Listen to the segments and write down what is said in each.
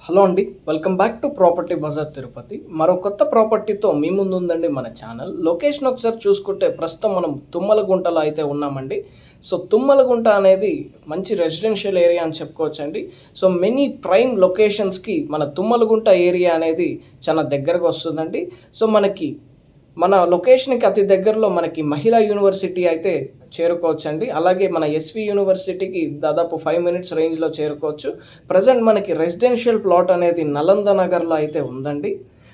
Hello అండి. Welcome back to property Bazaar Tirupati. మరో కొత్త ప్రాపర్టీతో మీ ముందు ఉందండి మన ఛానల్. లొకేషన్ ఒకసారి చూసుకుంటే ప్రస్తుతం మనం తుమ్మలగుంటలో అయితే ఉన్నామండి. సో తుమ్మలగుంట అనేది మంచి రెసిడెన్షియల్ ఏరియా అని చెప్పుకోవచ్చండి. సో మెనీ ప్రైమ్ లొకేషన్స్కి మన తుమ్మలగుంట ఏరియా అనేది చాలా దగ్గరగా వస్తుందండి. సో మన లొకేషన్కి అతి దగ్గరలో మనకి మహిళా యూనివర్సిటీ అయితే చేరుకోవచ్చండి. అలాగే మన ఎస్వి యూనివర్సిటీకి దాదాపు 5 మినిట్స్ రేంజ్లో చేరుకోవచ్చు. ప్రజెంట్ మనకి రెసిడెన్షియల్ ప్లాట్ అనేది నలంద నగర్లో అయితే ఉందండి.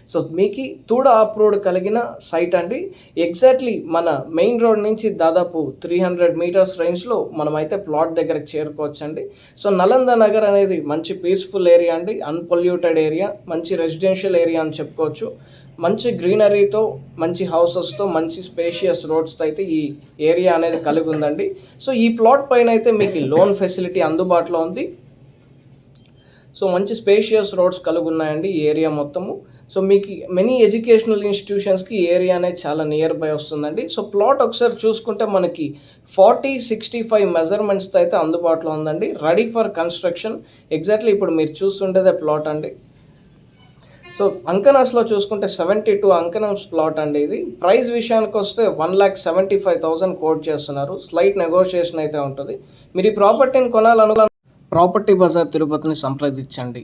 సో మీకు తూడ ఆఫ్ రోడ్ కలిగిన సైట్ అండి. ఎగ్జాక్ట్లీ మన మెయిన్ రోడ్ నుంచి దాదాపు 300 మీటర్స్ రేంజ్లో మనమైతే ప్లాట్ దగ్గరకు చేరుకోవచ్చండి. సో నలంద నగర్ అనేది మంచి పీస్ఫుల్ ఏరియా అండి, అన్పొల్యూటెడ్ ఏరియా, మంచి రెసిడెన్షియల్ ఏరియా అని చెప్పుకోవచ్చు. మంచి గ్రీనరీతో, మంచి హౌసెస్తో, మంచి స్పేషియస్ రోడ్స్తో అయితే ఈ ఏరియా అనేది కలిగి ఉందండి. సో ఈ ప్లాట్ పైన అయితే మీకు లోన్ ఫెసిలిటీ అందుబాటులో ఉంది. సో మంచి స్పేషియస్ రోడ్స్ కలిగి ఉన్నాయండి ఈ ఏరియా మొత్తము. సో మీకు మెనీ ఎడ్యుకేషనల్ ఇన్స్టిట్యూషన్స్కి ఈ ఏరియా అనేది చాలా నియర్ బై వస్తుందండి. సో ప్లాట్ ఒకసారి చూసుకుంటే మనకి 40-65 మెజర్మెంట్స్తో అయితే అందుబాటులో ఉందండి, రెడీ ఫర్ కన్స్ట్రక్షన్. ఎగ్జాక్ట్లీ ఇప్పుడు మీరు చూస్తుండేదే ప్లాట్ అండి. సో అంకనాస్లో చూసుకుంటే 72 అంకనాస్ ప్లాట్ అండి ఇది. ప్రైస్ విషయానికి వస్తే 1,75,000 కోట్ చేస్తున్నారు. స్లైట్ నెగోషియేషన్ అయితే ఉంటుంది. మీరు ఈ ప్రాపర్టీని కొనాలనుకున్న ప్రాపర్టీ బజార్ తిరుపతిని సంప్రదించండి.